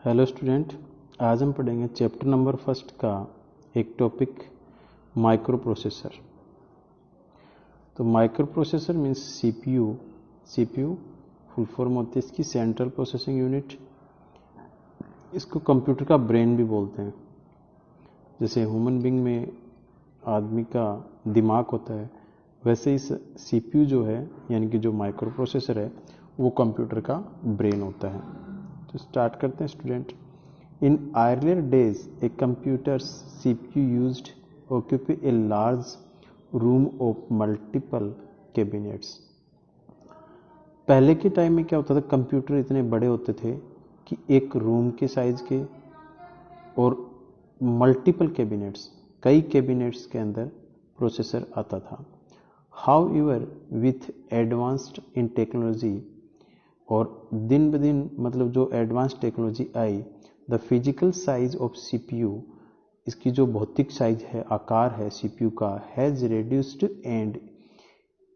Hello student, आज हम पढ़ेंगे चैप्टर नंबर फर्स्ट का एक टॉपिक माइक्रो प्रोसेसर। तो micro processor means CPU full form होती है इसकी सेंट्रल प्रोसेसिंग यूनिट। इसको कंप्यूटर का ब्रेन भी बोलते हैं। जैसे ह्यूमन बीइंग में आदमी का दिमाग होता है, वैसे इस सीपीयू जो है यानी कि जो माइक्रो प्रोसेसर है वो कंप्यूटर का ब्रेन होता है। तो स्टार्ट करते हैं student. In earlier days, a computer's CPU used occupy a large room of multiple cabinets. पहले के टाइम में क्या होता था, कंप्यूटर इतने बड़े होते थे कि एक रूम के साइज के और मल्टीपल कैबिनेट्स, कई कैबिनेट्स के अंदर प्रोसेसर आता था। However with advanced in technology, और दिन ब दिन मतलब जो एडवांस टेक्नोलॉजी आई, the physical size of CPU, इसकी जो भौतिक साइज है, आकार है सीपीयू का, has reduced and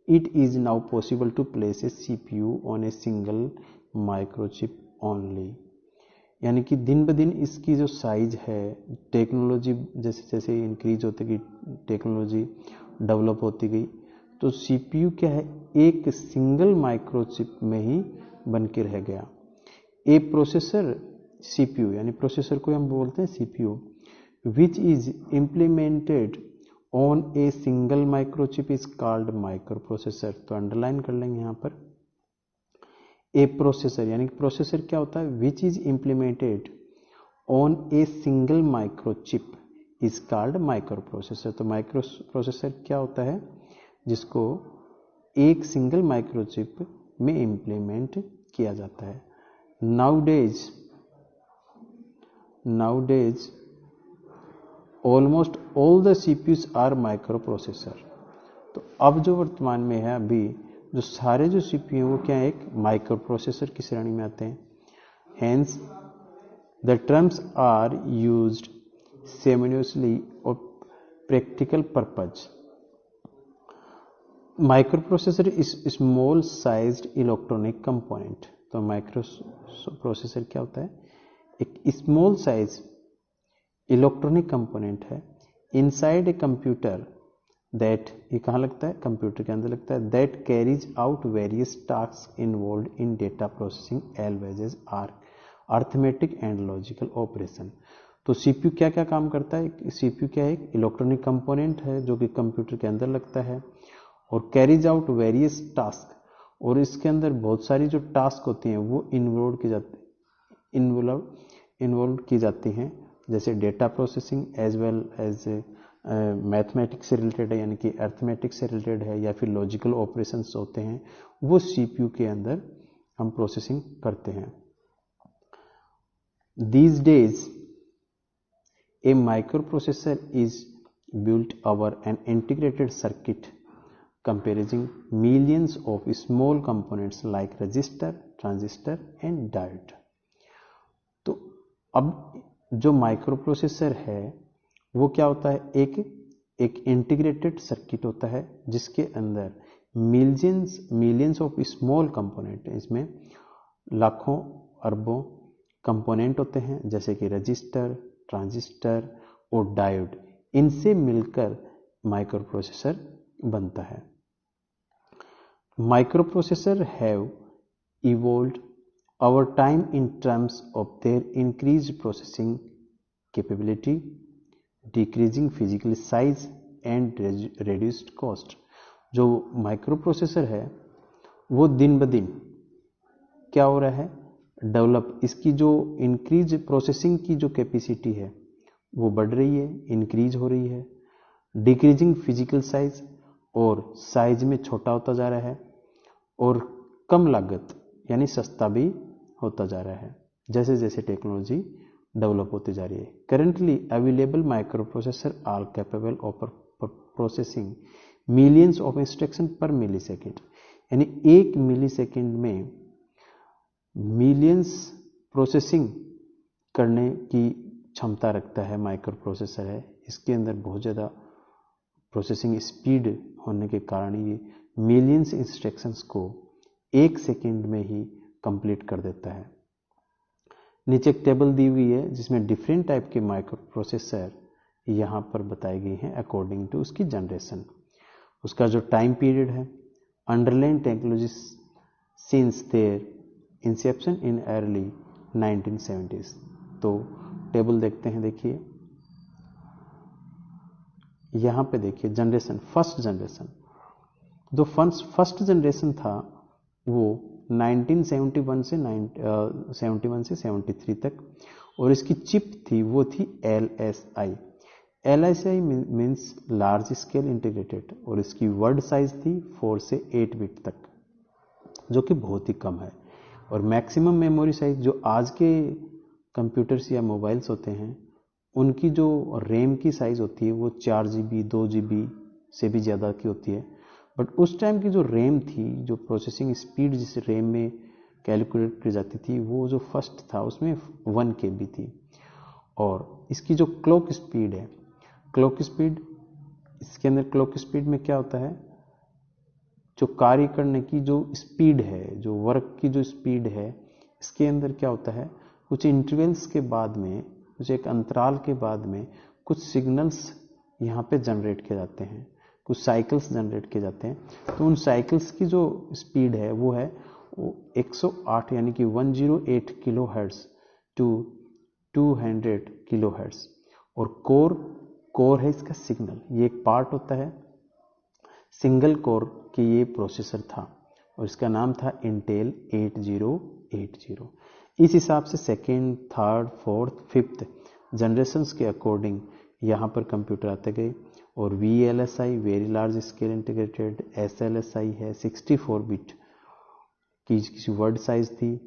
it is now possible to place a CPU on a single microchip only. यानी कि दिन ब दिन इसकी जो साइज है, टेक्नोलॉजी जैसे जैसे इंक्रीज होती गई, टेक्नोलॉजी डेवलप होती गई, तो सीपीयू क्या है, एक सिंगल माइक्रोचिप में ही बन के रह गया। ए प्रोसेसर सीपीयू यानी प्रोसेसर को हम बोलते हैं CPU, which is implemented on a single microchip is called micro processor. तो अंडरलाइन कर लेंगे यहां पर। ए प्रोसेसर यानी प्रोसेसर क्या होता है, which is implemented on a single microchip is called micro processor. तो माइक्रो प्रोसेसर क्या होता है, जिसको एक सिंगल माइक्रोचिप में इम्प्लीमेंट किया जाता है। Nowadays, almost all the CPUs are microprocessor। तो अब जो वर्तमान में है, अभी जो सारे जो CPU हैं वो क्या है, एक माइक्रो प्रोसेसर की श्रेणी में आते हैं। Hence, the terms are used synonymously of practical purpose। Micro processor is small sized electronic component. तो माइक्रो प्रोसेसर क्या होता है, एक स्मॉल साइज इलेक्ट्रॉनिक कंपोनेंट है इनसाइड ए कंप्यूटर दैट, ये कहाँ लगता है, कंप्यूटर के अंदर लगता है, that carries out various task involve in data processing as well as arithmetic and logical operation. तो सीपीयू क्या क्या काम करता है, सीपीयू क्या है, एक इलेक्ट्रॉनिक कंपोनेंट है जो कि कंप्यूटर के अंदर लगता है और कैरीज आउट वेरियस टास्क, और इसके अंदर बहुत सारी जो टास्क होती हैं वो इन्वॉल्व की जाती हैं, जैसे data processing as well as mathematics से रिलेटेड है, यानी कि अर्थमेटिक्स से रिलेटेड है, या फिर लॉजिकल ऑपरेशंस होते हैं वो सीपीयू के अंदर हम प्रोसेसिंग करते हैं। These days, a microprocessor is built over an integrated circuit comprising millions of small components like resistor, transistor and diode। तो अब जो माइक्रो प्रोसेसर है वो क्या होता है, एक इंटीग्रेटेड सर्किट होता है जिसके अंदर मिलियंस ऑफ स्मॉल कंपोनेंट, इसमें लाखों अरबों कंपोनेंट होते हैं, जैसे कि रजिस्टर, ट्रांजिस्टर और डायोड, इनसे मिलकर माइक्रो प्रोसेसर बनता है। Micro processor have evolved over time in terms of their increased processing capability, decreasing physical size and reduced cost। जो माइक्रो प्रोसेसर है वो दिन ब दिन क्या हो रहा है, डेवलप, इसकी जो इंक्रीज प्रोसेसिंग की जो कैपेसिटी है वो बढ़ रही है, इंक्रीज हो रही है, डिक्रीजिंग फिजिकल साइज, और साइज में छोटा होता जा रहा है, और कम लागत यानी सस्ता भी होता जा रहा है जैसे जैसे टेक्नोलॉजी डेवलप होती जा रही है। Currently available micro processor are capable of processing millions of instruction per millisecond, यानी एक मिली सेकेंड में मिलियंस प्रोसेसिंग करने की क्षमता रखता है माइक्रो प्रोसेसर है। इसके अंदर बहुत ज़्यादा प्रोसेसिंग स्पीड होने के कारण ये मिलियंस इंस्ट्रक्शंस को एक सेकेंड में ही कंप्लीट कर देता है। नीचे एक टेबल दी हुई है जिसमें डिफरेंट टाइप के माइक्रो प्रोसेसर यहाँ पर बताई गई हैं अकॉर्डिंग टू उसकी जनरेशन, उसका जो टाइम पीरियड है, underline technology since their inception in early 1970s। तो टेबल देखते हैं, देखिए यहाँ पे देखिए जनरेशन, फर्स्ट जनरेशन, जो फर्स्ट जनरेशन था वो 1971 से 71 से 73 तक, और इसकी चिप थी वो थी LSI। LSI means large scale integrated, और इसकी वर्ड साइज थी 4 से 8 बिट तक, जो कि बहुत ही कम है। और मैक्सिमम मेमोरी साइज जो आज के कंप्यूटर्स या मोबाइल्स होते हैं उनकी जो रैम की साइज होती है वो 4 GB 2 GB से भी ज़्यादा की होती है। बट उस टाइम की जो रैम थी, जो प्रोसेसिंग स्पीड जिस रैम में कैलकुलेट की जाती थी, वो जो फर्स्ट था उसमें 1 KB थी। और इसकी जो क्लॉक स्पीड है, क्लॉक स्पीड, इसके अंदर क्लॉक स्पीड में क्या होता है, जो कार्य करने की जो स्पीड है, जो वर्क की जो स्पीड है, इसके अंदर क्या होता है, कुछ इंटरवल्स के बाद में, कुछ एक अंतराल के बाद में कुछ सिग्नल्स यहाँ पे जनरेट किए जाते हैं, कुछ साइकिल्स जनरेट किए जाते हैं। तो उन साइकिल्स की जो स्पीड है वो है 108 यानी कि 108 किलोहर्ट्ज टू 200 किलोहर्ट्ज। और कोर है इसका सिग्नल, ये एक पार्ट होता है सिंगल कोर की, ये प्रोसेसर था और इसका नाम था इंटेल 8080। इस हिसाब से second, third, fourth, fifth generations के अकॉर्डिंग यहाँ पर कंप्यूटर आते गए। और VLSI very large scale integrated, SLSI है 64 बिट की किसी वर्ड साइज थी,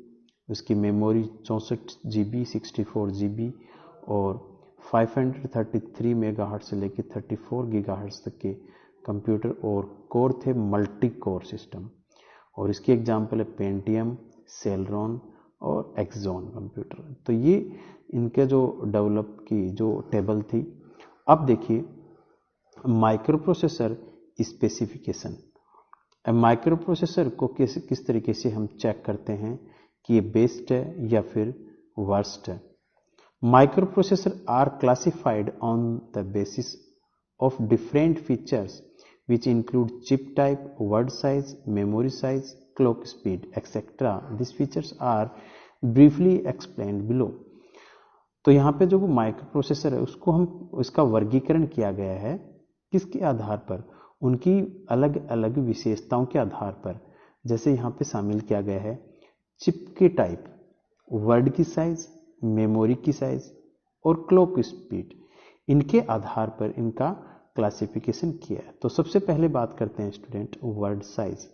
उसकी मेमोरी 64 GB 64 GB और 533 मेगाहर्ट्ज से लेकर 34 गीगाहर्ट्ज तक के कंप्यूटर, और कोर थे मल्टी कोर सिस्टम। और इसकी एग्जांपल है पेंटियम, सेलरॉन और एक्सॉन कंप्यूटर। तो ये इनके जो डेवलप की जो टेबल थी। अब देखिए micro processor specification. Micro processor को किस तरीके से हम चेक करते हैं कि ये बेस्ट है या फिर वर्स्ट है। Micro processor are classified on the basis of different features which include chip type, word size, memory size, clock speed, etc. These features are briefly explained below. तो यहाँ पे जो माइक्रो प्रोसेसर है उसको इसका वर्गीकरण किया गया है किसके आधार पर, उनकी अलग अलग विशेषताओं के आधार पर। जैसे यहाँ पे शामिल किया गया है चिप के टाइप, वर्ड की साइज, मेमोरी की साइज और क्लॉक स्पीड, इनके आधार पर इनका क्लासिफिकेशन किया है। तो सबसे पहले बात करते हैं स्टूडेंट वर्ड साइज।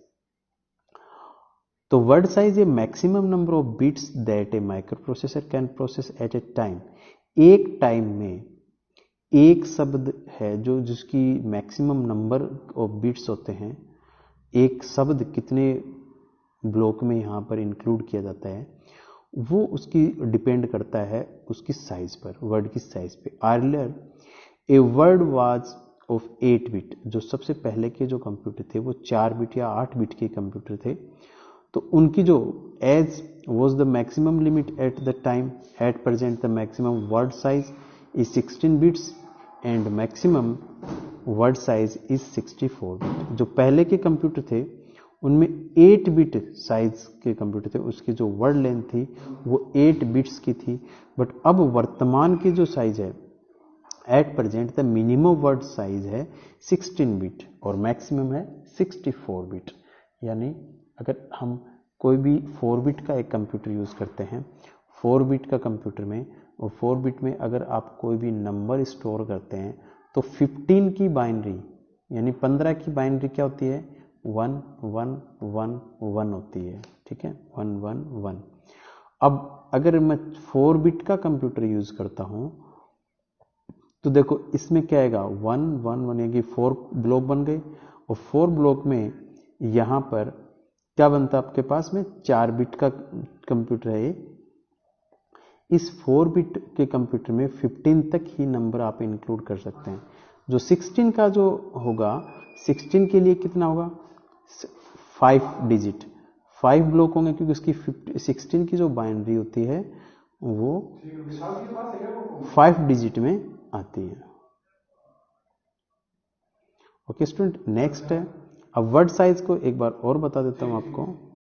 तो word size A maximum number of bits that A micro processor can process at A time. एक टाइम में एक शब्द है जो जिसकी मैक्सिमम नंबर ऑफ बिट्स होते हैं। एक शब्द कितने ब्लॉक में यहाँ पर इंक्लूड किया जाता है वो उसकी डिपेंड करता है उसकी साइज पर, वर्ड की साइज पे। Earlier a word was of 8 bit, जो सबसे पहले के जो कंप्यूटर थे वो 4 बिट या 8 बिट के कंप्यूटर थे। तो उनकी जो age was the maximum limit at the time, at present the maximum word size is 16 bits and maximum word size is 64 bit. जो पहले के कंप्यूटर थे उनमें 8 बिट साइज के कंप्यूटर थे, उसकी जो वर्ड लेंथ थी वो 8 बिट्स की थी। बट अब वर्तमान की जो साइज है eight present the minimum word size है 16 बिट और मैक्सिमम है 64 बिट। यानी अगर हम कोई भी 4 बिट का एक कंप्यूटर यूज करते हैं, 4 बिट का कंप्यूटर में, और 4 बिट में अगर आप कोई भी नंबर स्टोर करते हैं तो 15 की बाइनरी यानी 15 की बाइनरी क्या होती है, 1 1 1 1 होती है। ठीक है, 1 1 1। अब अगर मैं 4 बिट का कंप्यूटर यूज करता हूं तो देखो इसमें क्या आएगा, 1 1 1 यानी 4 ब्लॉक बन गए, और 4 ब्लॉक में यहां पर क्या बनता है आपके पास में 4 बिट का कंप्यूटर है। इस 4 बिट के कंप्यूटर में 15 तक ही नंबर आप इंक्लूड कर सकते हैं। जो 16 का जो होगा, 16 के लिए कितना होगा, 5 डिजिट, 5 ब्लॉक होंगे क्योंकि उसकी 16 की जो बाइनरी होती है वो 5 डिजिट में आती है। ओके स्टूडेंट, नेक्स्ट है, अब वर्ड साइज को एक बार और बता देता हूं आपको।